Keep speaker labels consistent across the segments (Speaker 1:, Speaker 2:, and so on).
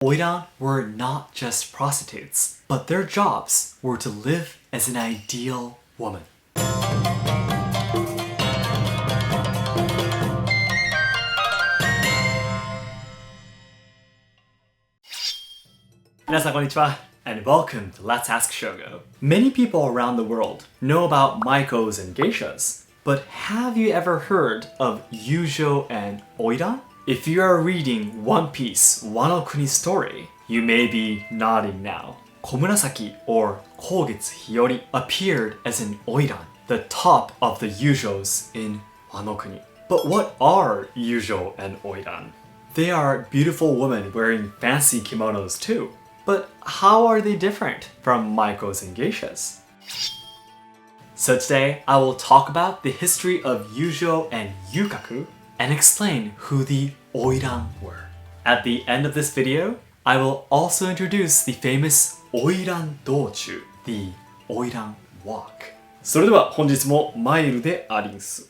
Speaker 1: Oiran were not just prostitutes, but their jobs were to live as an ideal woman. 皆さんこんにちは and welcome to Let's Ask Shogo. Many people around the world know about maikos and geishas, but have you ever heard of yujyo and Oiran? If you are reading One Piece Wano Kuni's story, you may be nodding now. Komurasaki or Kogetsu Hiyori appeared as an Oiran, the top of the yujos in Wano Kuni. But what are yujyo and Oiran? They are beautiful women wearing fancy kimonos too. But how are they different from maikos and geishas? So today I will talk about the history of yujyo and yukaku and explain who the Oiran were. At the end of this video, I will also introduce the famous Oiran dochu, the Oiran walk. それでは本日もマイルでありんす。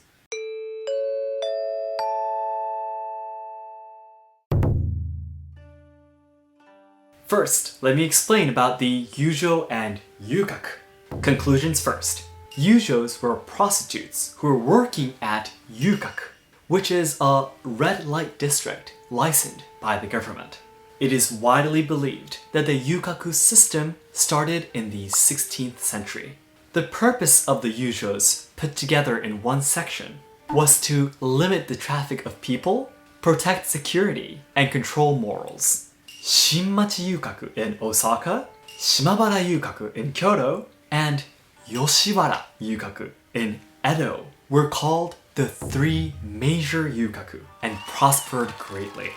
Speaker 1: First, let me explain about the yujyo and yukaku. Conclusions first. Yujos were prostitutes who were working at yukaku, which is a red light district licensed by the government. It is widely believed that the yukaku system started in the 16th century. The purpose of the yujos put together in one section was to limit the traffic of people, protect security, and control morals. Shinmachi yukaku in Osaka, Shimabara yukaku in Kyoto, and Yoshiwara yukaku in Edo were called the three major yukaku and prospered greatly.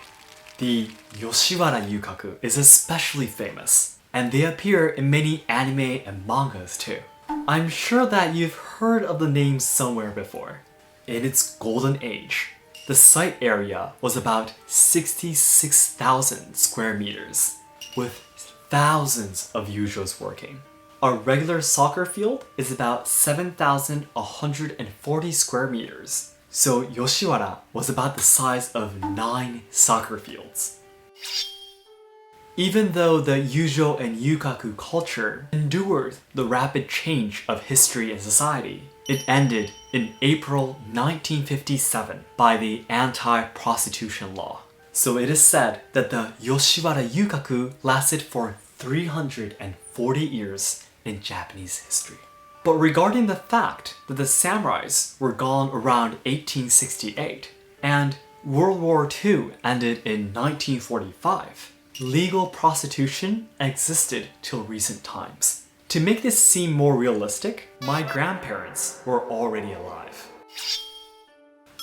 Speaker 1: The Yoshiwara yukaku is especially famous, and they appear in many anime and mangas too. I'm sure that you've heard of the name somewhere before. In its golden age, the site area was about 66,000 square meters, with thousands of yujos working. A regular soccer field is about 7,140 square meters, so Yoshiwara was about the size of 9 soccer fields. Even though the yujyo and yukaku culture endured the rapid change of history and society, it ended in April 1957 by the anti-prostitution law. So it is said that the Yoshiwara yukaku lasted for 340 years in Japanese history. But regarding the fact that the samurais were gone around 1868 and World War II ended in 1945, legal prostitution existed till recent times. To make this seem more realistic, my grandparents were already alive.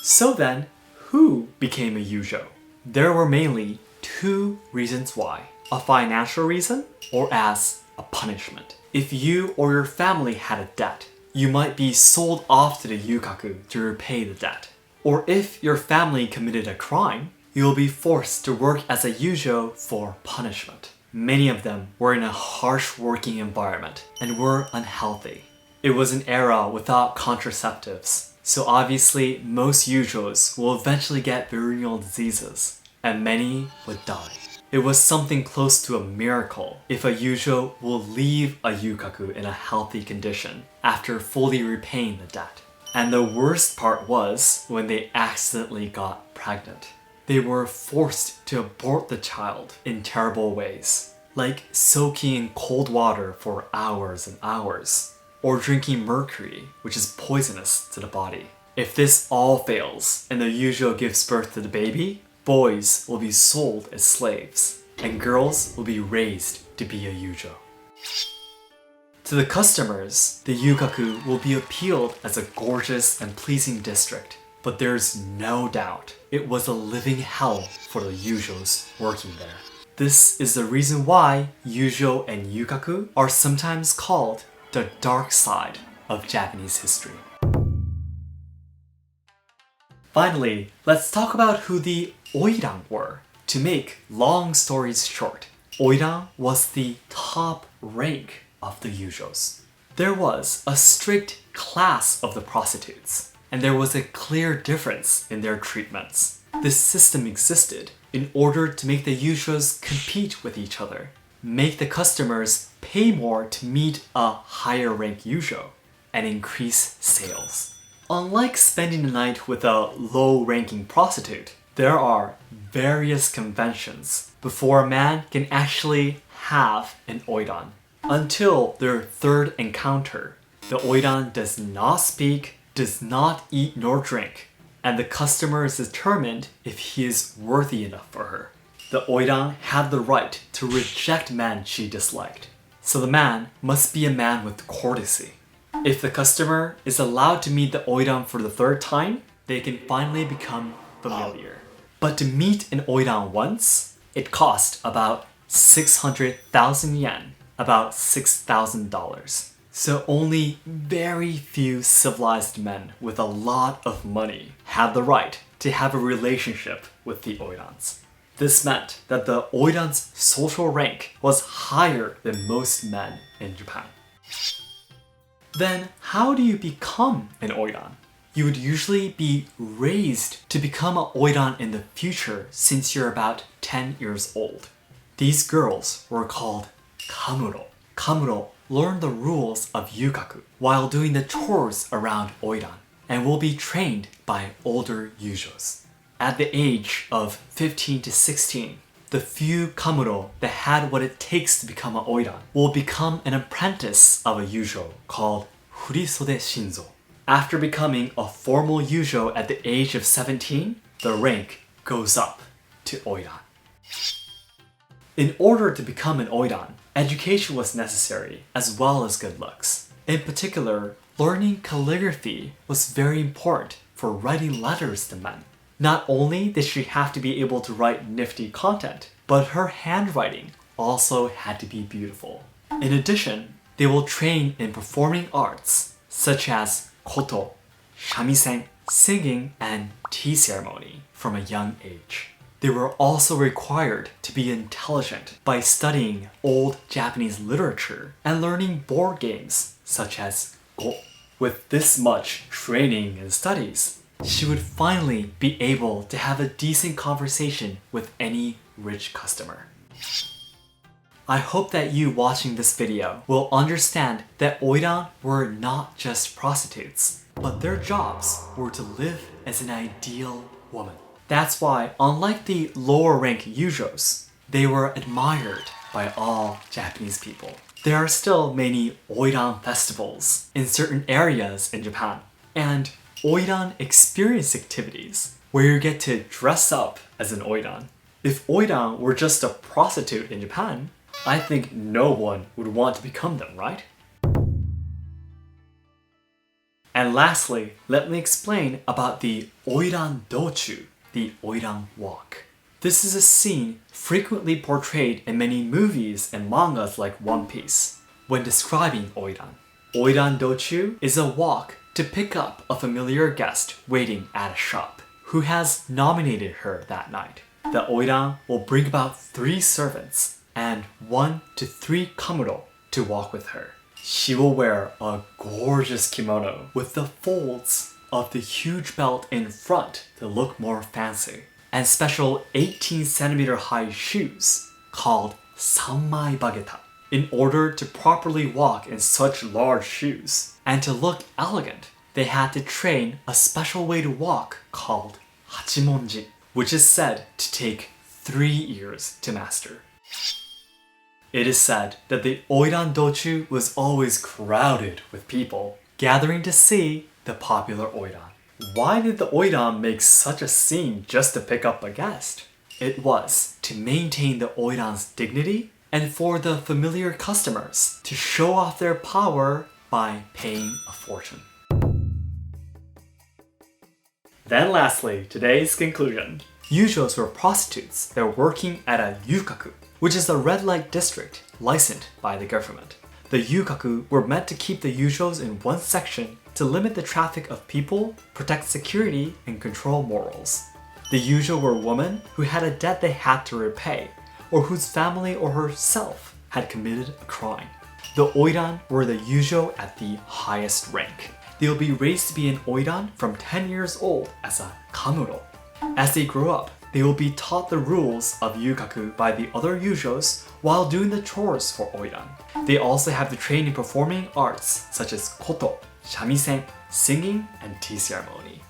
Speaker 1: So then, who became a yujyo? There were mainly two reasons why. A financial reason, or as a punishment. If you or your family had a debt, you might be sold off to the yukaku to repay the debt. Or if your family committed a crime, you will be forced to work as a yujyo for punishment. Many of them were in a harsh working environment and were unhealthy. It was an era without contraceptives, so obviously most yujos will eventually get venereal diseases, and many would die. It was something close to a miracle if a yujyo will leave a yukaku in a healthy condition after fully repaying the debt. And the worst part was when they accidentally got pregnant. They were forced to abort the child in terrible ways, like soaking in cold water for hours and hours, or drinking mercury, which is poisonous to the body. If this all fails and the yujyo gives birth to the baby, boys will be sold as slaves, and girls will be raised to be a yujyo. To the customers, the yukaku will be appealed as a gorgeous and pleasing district. But there's no doubt it was a living hell for the yujos working there. This is the reason why yujyo and yukaku are sometimes called the dark side of Japanese history. Finally, let's talk about who the Oiran were. To make long stories short, Oiran was the top rank of the yujos. There was a strict class of the prostitutes, and there was a clear difference in their treatments. This system existed in order to make the yujos compete with each other, make the customers pay more to meet a higher rank yujyo, and increase sales. Unlike spending the night with a low-ranking prostitute, there are various conventions before a man can actually have an oiran. Until their third encounter, the oiran does not speak, does not eat nor drink, and the customer is determined if he is worthy enough for her. The oiran had the right to reject men she disliked, so the man must be a man with courtesy. If the customer is allowed to meet the oiran for the third time, they can finally become familiar. But to meet an oiran once, it cost about 600,000 yen, about $6,000. So only very few civilized men with a lot of money had the right to have a relationship with the oirans. This meant that the oiran's social rank was higher than most men in Japan. Then how do you become an oiran? You would usually be raised to become an oiran in the future since you're about 10 years old. These girls were called kamuro. Kamuro learn the rules of yukaku while doing the chores around oiran and will be trained by older yujos. At the age of 15 to 16, the few kamuro that had what it takes to become an oiran will become an apprentice of a yujyo called furisode shinzo. After becoming a formal yujyo at the age of 17, the rank goes up to oiran. In order to become an oiran, education was necessary as well as good looks. In particular, learning calligraphy was very important for writing letters to men. Not only did she have to be able to write nifty content, but her handwriting also had to be beautiful. In addition, they will train in performing arts such as koto, shamisen, singing, and tea ceremony from a young age. They were also required to be intelligent by studying old Japanese literature and learning board games such as Go. With this much training and studies, she would finally be able to have a decent conversation with any rich customer. I hope that you watching this video will understand that oiran were not just prostitutes, but their jobs were to live as an ideal woman. That's why, unlike the lower rank yujos, they were admired by all Japanese people. There are still many oiran festivals in certain areas in Japan, and oiran experience activities where you get to dress up as an oiran. If oiran were just a prostitute in Japan, I think no one would want to become them, right? And lastly, let me explain about the Oiran dochu, the Oiran walk. This is a scene frequently portrayed in many movies and mangas like One Piece when describing oiran. Oiran dochu is a walk to pick up a familiar guest waiting at a shop who has nominated her that night. The oiran will bring about 3 servants and 1 to 3 kamuro to walk with her. She will wear a gorgeous kimono with the folds of the huge belt in front to look more fancy, and special 18cm high shoes called sanmai bageta. In order to properly walk in such large shoes and to look elegant, they had to train a special way to walk called hachimonji, which is said to take 3 years to master. It is said that the Oiran dochu was always crowded with people gathering to see the popular oiran. Why did the oiran make such a scene just to pick up a guest? It was to maintain the oiran's dignity and for the familiar customers to show off their power by paying a fortune. Then lastly, today's conclusion. Yujos were prostitutes that were working at a yukaku, which is a red light district licensed by the government. The yukaku were meant to keep the yujos in one section to limit the traffic of people, protect security, and control morals. The yujos were women who had a debt they had to repay, or whose family or herself had committed a crime. The oiran were the yujo at the highest rank. They will be raised to be an oiran from 10 years old as a kamuro. As they grow up, they will be taught the rules of yukaku by the other yujos while doing the chores for Oiran. They also have the training performing arts such as koto, shamisen, singing, and tea ceremony.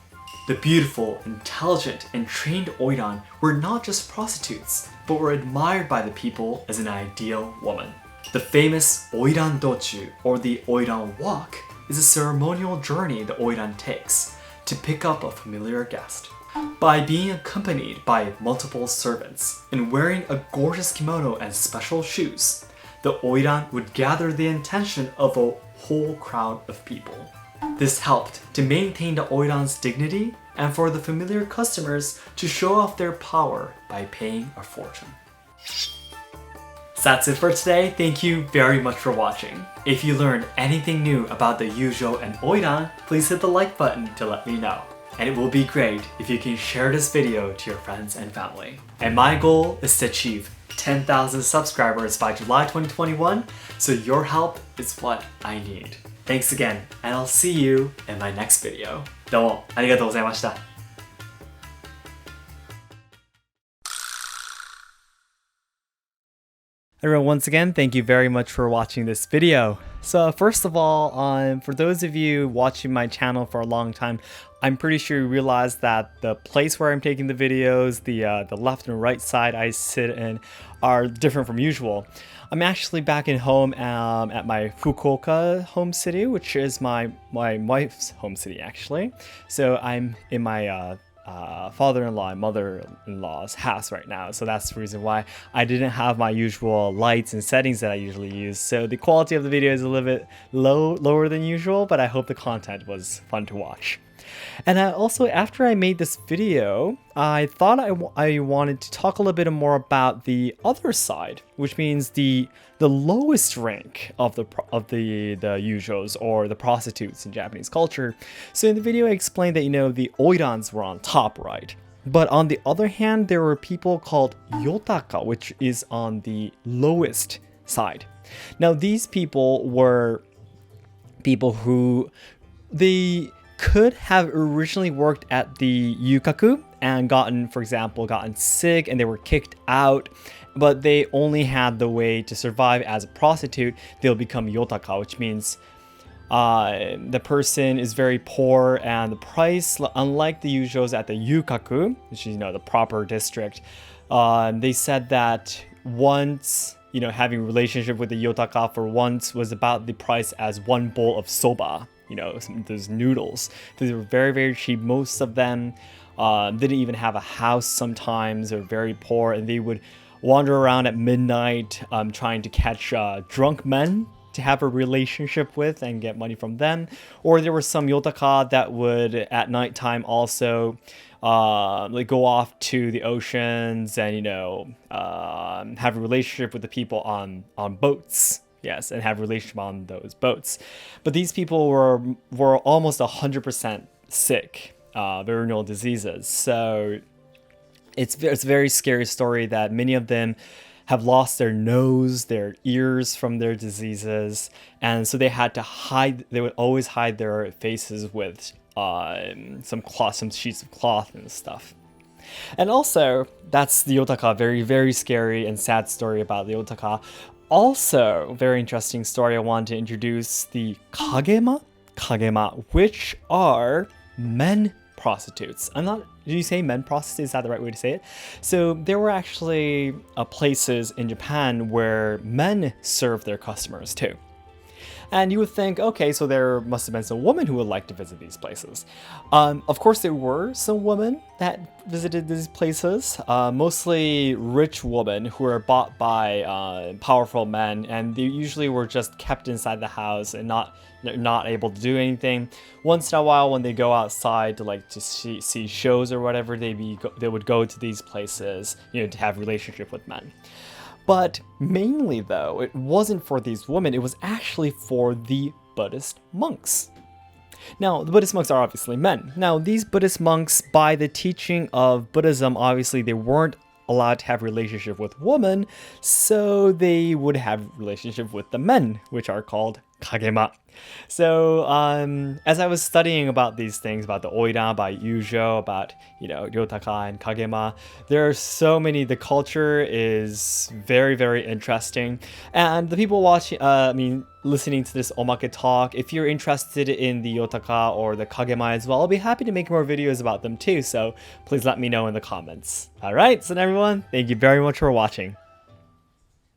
Speaker 1: The beautiful, intelligent, and trained Oiran were not just prostitutes, but were admired by the people as an ideal woman. The famous Oiran dochu, or the Oiran walk, is a ceremonial journey the Oiran takes to pick up a familiar guest. By being accompanied by multiple servants and wearing a gorgeous kimono and special shoes, the Oiran would gather the attention of a whole crowd of people. This helped to maintain the Oiran's dignity and for the familiar customers to show off their power by paying a fortune. So that's it for today. Thank you very much for watching. If you learned anything new about the yujyo and Oiran, please hit the like button to let me know. And it will be great if you can share this video to your friends and family. And my goal is to achieve 10,000 subscribers by July 2021, so your help is what I need. Thanks again, and I'll see you in my next video. どうもありがとうございました。Everyone, once again, thank you very much for watching this video. So first of all, for those of you watching my channel for a long time, I'm pretty sure you realize that the place where I'm taking the videos, the left and right side I sit in, are different from usual. I'm actually back in home at my Fukuoka home city, which is my wife's home city actually. So I'm in my father-in-law and mother-in-law's house right now, so that's the reason why I didn't have my usual lights and settings that I usually use, so the quality of the video is a little bit lower than usual, but I hope the content was fun to watch. And also, after I made this video, I thought I wanted to talk a little bit more about the other side, which means the lowest rank of the yujos, or the prostitutes in Japanese culture. So in the video I explained that, the Oirans were on top, right? But on the other hand, there were people called yotaka, which is on the lowest side. Now these people were people who they could have originally worked at the yukaku and for example, gotten sick and they were kicked out, but they only had the way to survive as a prostitute. They'll become yotaka, which means the person is very poor, and the price, unlike the yujos at the yukaku, which is the proper district, they said that once having a relationship with the yotaka for once was about the price as one bowl of soba. Those noodles. These were very, very cheap. Most of them didn't even have a house sometimes. They're very poor, and they would wander around at midnight trying to catch drunk men to have a relationship with and get money from them. Or there were some yotaka that would at nighttime also go off to the oceans and have a relationship with the people on boats. Yes, and have a relationship on those boats. But these people were almost 100% sick, venereal diseases. So it's a very scary story that many of them have lost their nose, their ears from their diseases, and so they had to hide. They would always hide their faces with some sheets of cloth and stuff. And also, that's the yotaka. Very, very scary and sad story about the yotaka. Also, very interesting story, I want to introduce the kagema, which are men prostitutes. Did you say men prostitutes? Is that the right way to say it? So there were actually places in Japan where men served their customers too. And you would think, okay, so there must have been some women who would like to visit these places. Of course, there were some women that visited these places, mostly rich women who were bought by powerful men, and they usually were just kept inside the house and not able to do anything. Once in a while, when they go outside to see shows or whatever, they would go to these places, to have a relationship with men. But mainly, though, it wasn't for these women, it was actually for the Buddhist monks. Now, the Buddhist monks are obviously men. Now, these Buddhist monks, by the teaching of Buddhism, obviously they weren't allowed to have a relationship with women, so they would have a relationship with the men, which are called kagema. So, as I was studying about these things, about the Oiran, about yujyo, about, ryotaka and kagema, there are so many. The culture is very, very interesting. And the people listening to this Omake talk, if you're interested in the yotaka or the kagema as well, I'll be happy to make more videos about them too. So please let me know in the comments. All right, so everyone, thank you very much for watching.